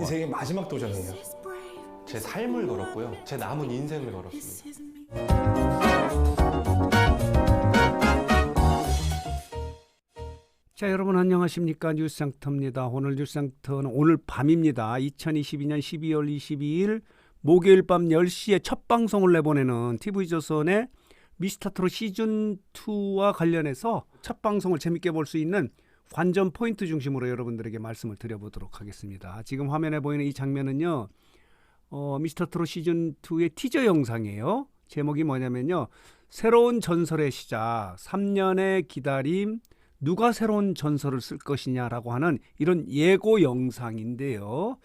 인생의 마지막 도전이에요. 제 삶을 걸었고요. 제 남은 인생을 걸었습니다. 자, 여러분 안녕하십니까? 뉴스상터입니다. 오늘 뉴스상터는 오늘 밤입니다. 2022년 12월 22일 목요일 밤 10시에 첫 방송을 내보내는 TV조선의 미스터트롯 시즌2와 관련해서 첫 방송을 재밌게 볼 수 있는 관전 포인트 중심으로 여러분들에게 말씀을 드려보도록 하겠습니다. 지금 화면에 보이는 이 장면은요. 미스터트롯 시즌2의 티저 영상이에요. 제목이 뭐냐면요. 새로운 전설의 시작, 3년의 기다림, 누가 새로운 전설을 쓸 것이냐라고 하는 이런 예고 영상인데요.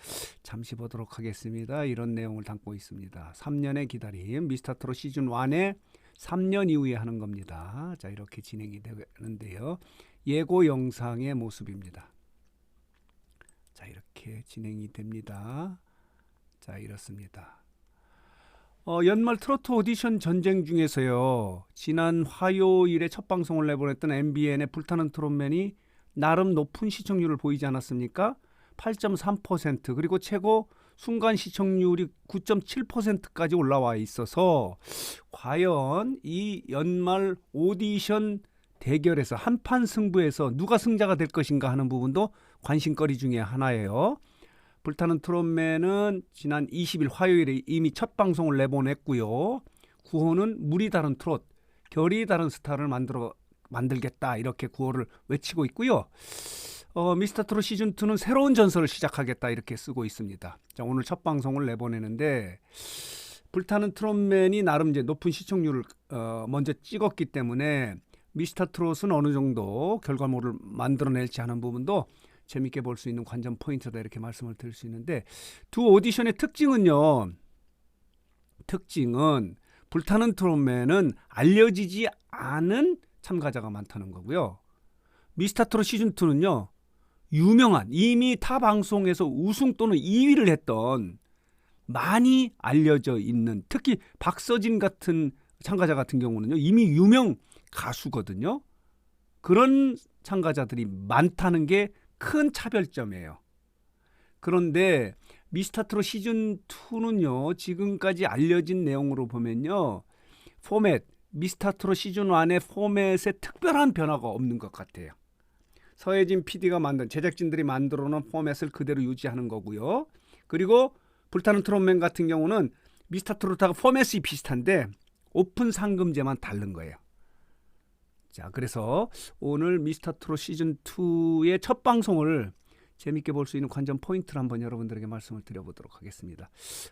잠시 보도록 하겠습니다. 이런 내용을 담고 있습니다. 3년의 기다림, 미스터트롯 시즌1의 3년 이후에 하는 겁니다. 자, 이렇게 진행이 되는데요. 예고 영상의 모습입니다. 자, 이렇게 진행이 됩니다. 자, 이렇습니다. 연말 트로트 오디션 전쟁 중에서요. 지난 화요일에 첫 방송을 내보냈던 MBN의 불타는 트롯맨이 나름 높은 시청률을 보이지 않았습니까? 8.3% 그리고 최고 순간 시청률이 9.7%까지 올라와 있어서 과연 이 연말 오디션 대결에서 한판 승부에서 누가 승자가 될 것인가 하는 부분도 관심거리 중에 하나예요. 불타는 트롯맨은 지난 20일 화요일에 이미 첫 방송을 내보냈고요. 9호는 물이 다른 트롯, 결이 다른 스타를 만들겠다 이렇게 구호를 외치고 있고요. 미스터트롯 시즌2는 새로운 전설을 시작하겠다 이렇게 쓰고 있습니다. 자, 오늘 첫 방송을 내보내는데 불타는 트롯맨이 나름 이제 높은 시청률을 먼저 찍었기 때문에 미스터트롯은 어느 정도 결과물을 만들어낼지 하는 부분도 재밌게 볼 수 있는 관전 포인트다 이렇게 말씀을 드릴 수 있는데 두 오디션의 특징은 불타는 트롯맨은 알려지지 않은 참가자가 많다는 거고요. 미스터트롯 시즌2는요. 유명한 이미 타 방송에서 우승 또는 2위를 했던 많이 알려져 있는 특히 박서진 같은 참가자 같은 경우는요. 이미 유명 가수거든요. 그런 참가자들이 많다는 게 큰 차별점이에요. 그런데 미스터트롯 시즌2는요. 지금까지 알려진 내용으로 보면요. 포맷, 미스터트롯 시즌1의 포맷에 특별한 변화가 없는 것 같아요. 서혜진 PD가 제작진들이 만들어 놓은 포맷을 그대로 유지하는 거고요. 그리고 불타는 트롯맨 같은 경우는 미스터트롯하고 포맷이 비슷한데 오픈 상금제만 다른 거예요. 자, 그래서 오늘 미스터트롯 시즌2의 첫 방송을 재밌게 볼 수 있는 관전 포인트를 한번 여러분들에게 말씀을 드려보도록 하겠습니다.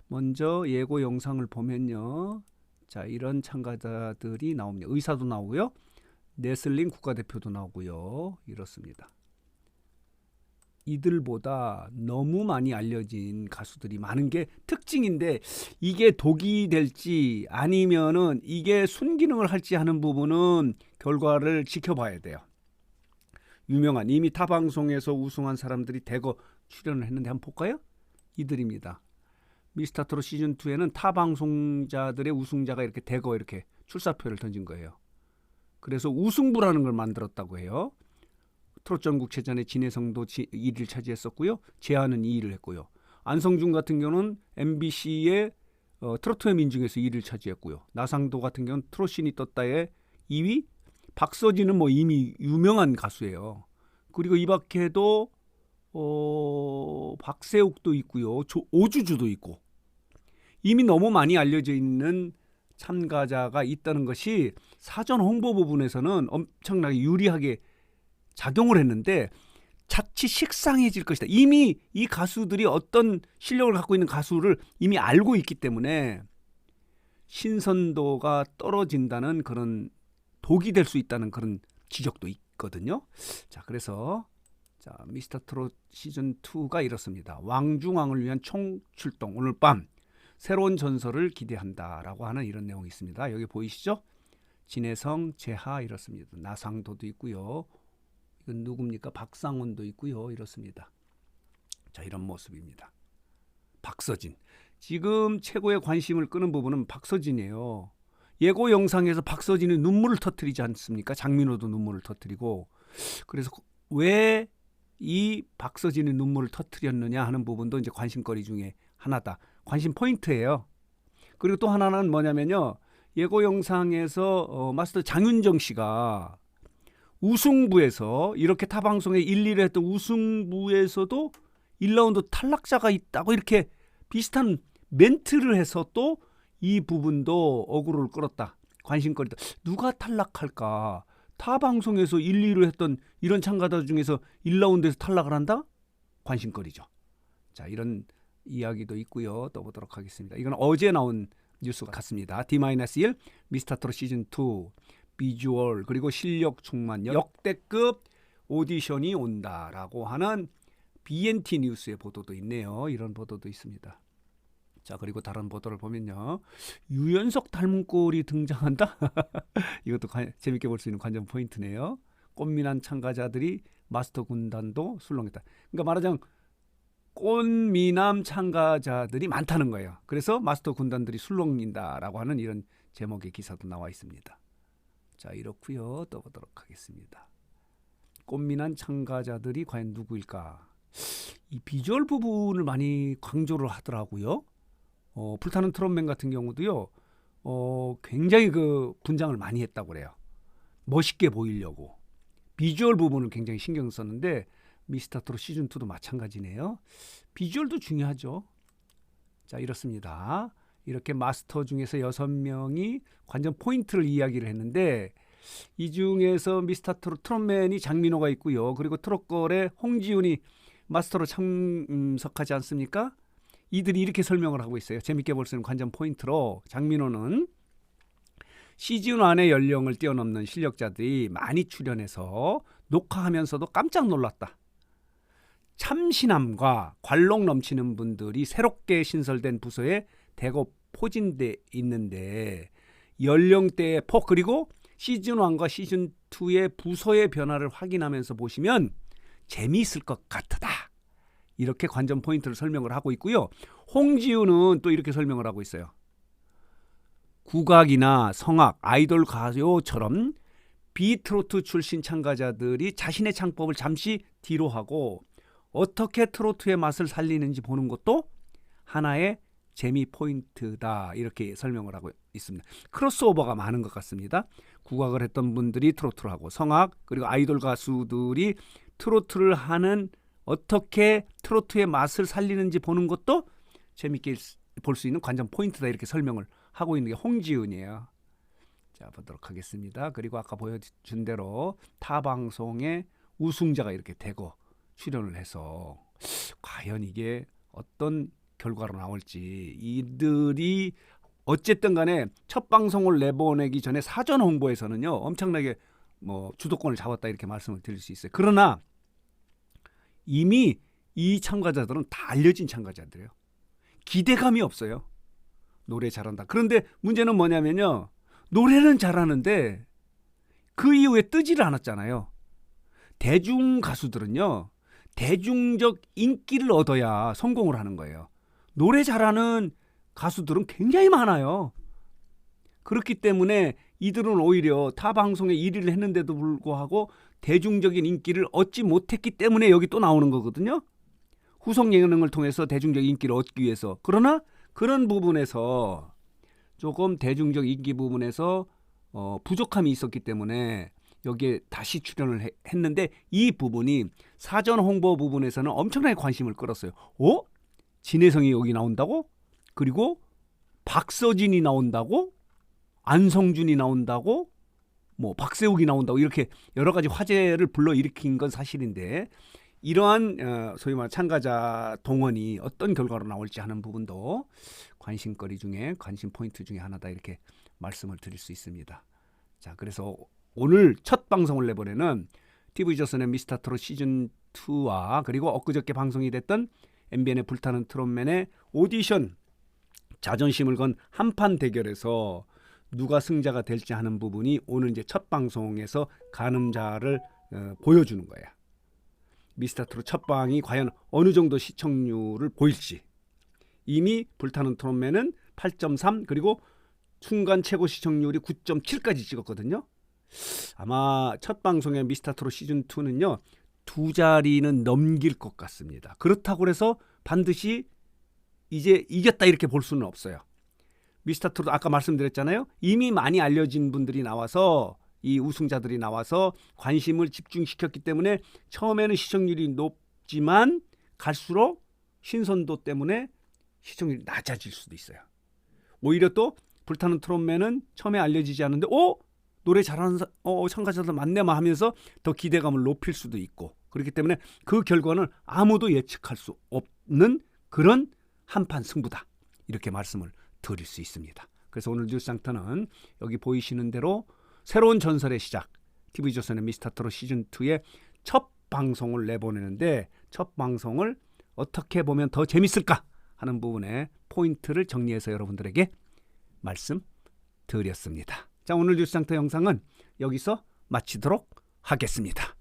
먼저 예고 영상을 보면요. 자, 이런 참가자들이 나옵니다. 의사도 나오고요. 네슬링 국가대표도 나오고요. 이렇습니다. 이들보다 너무 많이 알려진 가수들이 많은 게 특징인데 이게 독이 될지 아니면은 이게 순기능을 할지 하는 부분은 결과를 지켜봐야 돼요. 유명한 이미 타 방송에서 우승한 사람들이 대거 출연을 했는데 한번 볼까요? 이들입니다. 미스터트롯 시즌2에는 타 방송자들의 우승자가 이렇게 대거 이렇게 출사표를 던진 거예요. 그래서 우승부라는 걸 만들었다고 해요. 트롯 전국체전에 진해성도 1위를 차지했었고요. 재하는 2위를 했고요. 안성준 같은 경우는 MBC의 트로트의 민중에서 1위를 차지했고요. 나상도 같은 경우는 트롯신이 떴다의 2위. 박서진은 뭐 이미 유명한 가수예요. 그리고 이 밖에도 박세욱도 있고요. 오주주도 있고. 이미 너무 많이 알려져 있는 참가자가 있다는 것이 사전 홍보 부분에서는 엄청나게 유리하게 작용을 했는데 자칫 식상해질 것이다. 이미 이 가수들이 어떤 실력을 갖고 있는 가수를 이미 알고 있기 때문에 신선도가 떨어진다는 그런 독이 될 수 있다는 그런 지적도 있거든요. 자, 그래서 미스터트롯 시즌2가 이렇습니다. 왕중왕을 위한 총출동 오늘 밤 새로운 전설을 기대한다라고 하는 이런 내용이 있습니다. 여기 보이시죠? 진해성, 재하 이렇습니다. 나상도도 있고요. 이건 누굽니까? 박상원도 있고요. 이렇습니다. 자, 이런 모습입니다. 박서진. 지금 최고의 관심을 끄는 부분은 박서진이에요. 예고 영상에서 박서진이 눈물을 터뜨리지 않습니까? 장민호도 눈물을 터뜨리고. 그래서 왜 이 박서진의 눈물을 터뜨렸느냐 하는 부분도 이제 관심거리 중에 하나다. 관심 포인트예요. 그리고 또 하나는 뭐냐면요. 예고 영상에서 마스터 장윤정 씨가 우승부에서 이렇게 타 방송에 1, 2를 했던 우승부에서도 1라운드 탈락자가 있다고 이렇게 비슷한 멘트를 해서 또 이 부분도 어그로를 끌었다. 관심거리다. 누가 탈락할까? 타 방송에서 1, 2를 했던 이런 참가자 중에서 1라운드에서 탈락을 한다? 관심거리죠. 자, 이런 이야기도 있고요. 또 보도록 하겠습니다. 이건 어제 나온 뉴스 같습니다. D-1 미스터트롯 시즌2 비주얼 그리고 실력 충만 역대급 오디션이 온다라고 하는 BNT 뉴스의 보도도 있네요. 이런 보도도 있습니다. 자, 그리고 다른 보도를 보면요. 유연석 닮은 꼴이 등장한다? 이것도 재밌게 볼 수 있는 관전 포인트네요. 꽃미남 참가자들이 마스터 군단도 술렁했다. 그러니까 말하자면 꽃미남 참가자들이 많다는 거예요. 그래서 마스터 군단들이 술렁인다라고 하는 이런 제목의 기사도 나와 있습니다. 자, 이렇고요. 또 보도록 하겠습니다. 꽃미남 참가자들이 과연 누구일까? 이 비주얼 부분을 많이 강조를 하더라고요. 불타는 트롯맨 같은 경우도요. 굉장히 그 분장을 많이 했다고 그래요. 멋있게 보이려고. 비주얼 부분을 굉장히 신경 썼는데 미스터트롯 시즌2도 마찬가지네요. 비주얼도 중요하죠. 자, 이렇습니다. 이렇게 마스터 중에서 6명이 관전 포인트를 이야기를 했는데 이 중에서 미스터트롯 트롯맨이 장민호가 있고요. 그리고 트롯걸의 홍지훈이 마스터로 참석하지 않습니까? 이들이 이렇게 설명을 하고 있어요. 재밌게 볼 수 있는 관전 포인트로 장민호는 시즌 1의 연령을 뛰어넘는 실력자들이 많이 출연해서 녹화하면서도 깜짝 놀랐다. 참신함과 관록 넘치는 분들이 새롭게 신설된 부서에 대거 포진돼 있는데 연령대의 폭 그리고 시즌 1과 시즌 2의 부서의 변화를 확인하면서 보시면 재미있을 것 같다. 이렇게 관전 포인트를 설명을 하고 있고요. 홍지우는 또 이렇게 설명을 하고 있어요. 국악이나 성악, 아이돌 가요처럼 비트로트 출신 참가자들이 자신의 창법을 잠시 뒤로 하고 어떻게 트로트의 맛을 살리는지 보는 것도 하나의 재미 포인트다. 이렇게 설명을 하고 있습니다. 크로스오버가 많은 것 같습니다. 국악을 했던 분들이 트로트를 하고 성악 그리고 아이돌 가수들이 트로트를 하는 어떻게 트로트의 맛을 살리는지 보는 것도 재밌게 볼 수 있는 관전 포인트다. 이렇게 설명을 하고 있는 게 홍지은이에요. 자, 보도록 하겠습니다. 그리고 아까 보여준 대로 타 방송의 우승자가 이렇게 대거 출연을 해서 과연 이게 어떤 결과로 나올지 이들이 어쨌든 간에 첫 방송을 내보내기 전에 사전 홍보에서는요. 엄청나게 주도권을 잡았다 이렇게 말씀을 드릴 수 있어요. 그러나 이미 이 참가자들은 다 알려진 참가자들이에요. 기대감이 없어요. 노래 잘한다. 그런데 문제는 뭐냐면요. 노래는 잘하는데 그 이후에 뜨지를 않았잖아요. 대중 가수들은요. 대중적 인기를 얻어야 성공을 하는 거예요. 노래 잘하는 가수들은 굉장히 많아요. 그렇기 때문에 이들은 오히려 타 방송에 1위를 했는데도 불구하고 대중적인 인기를 얻지 못했기 때문에 여기 또 나오는 거거든요. 후속 예능을 통해서 대중적 인기를 얻기 위해서. 그러나 그런 부분에서 조금 대중적 인기 부분에서 부족함이 있었기 때문에 여기에 다시 출연을 했는데 이 부분이 사전 홍보 부분에서는 엄청나게 관심을 끌었어요. 진혜성이 여기 나온다고? 그리고 박서진이 나온다고? 안성준이 나온다고? 박세욱이 나온다고? 이렇게 여러 가지 화제를 불러일으킨 건 사실인데 이러한 소위 말하는 참가자 동원이 어떤 결과로 나올지 하는 부분도 관심거리 중에 관심 포인트 중에 하나다 이렇게 말씀을 드릴 수 있습니다. 자, 그래서 오늘 첫 방송을 내보내는 TV조선의 미스터트롯 시즌2와 그리고 엊그저께 방송이 됐던 MBN의 불타는 트롯맨의 오디션 자존심을 건 한판 대결에서 누가 승자가 될지 하는 부분이 오늘 이제 첫 방송에서 가늠자를 보여주는 거야. 미스터트롯 첫 방이 과연 어느 정도 시청률을 보일지. 이미 불타는 트롯맨은 8.3 그리고 순간 최고 시청률이 9.7까지 찍었거든요. 아마 첫 방송의 미스터트롯 시즌2는요. 두 자리는 넘길 것 같습니다. 그렇다고 해서 반드시 이제 이겼다 이렇게 볼 수는 없어요. 미스터트롯 아까 말씀드렸잖아요. 이미 많이 알려진 분들이 나와서 이 우승자들이 나와서 관심을 집중시켰기 때문에 처음에는 시청률이 높지만 갈수록 신선도 때문에 시청률이 낮아질 수도 있어요. 오히려 또 불타는 트롯맨은 처음에 알려지지 않는데 노래 잘하는 참가자들 많네만 하면서 더 기대감을 높일 수도 있고 그렇기 때문에 그 결과는 아무도 예측할 수 없는 그런 한판 승부다. 이렇게 말씀을 드릴 수 있습니다. 그래서 오늘 뉴스상터는 여기 보이시는 대로 새로운 전설의 시작 TV조선의 미스터트롯 시즌2의 첫 방송을 내보내는데 첫 방송을 어떻게 보면 더 재밌을까 하는 부분에 포인트를 정리해서 여러분들에게 말씀드렸습니다. 자, 오늘 뉴스상터 영상은 여기서 마치도록 하겠습니다.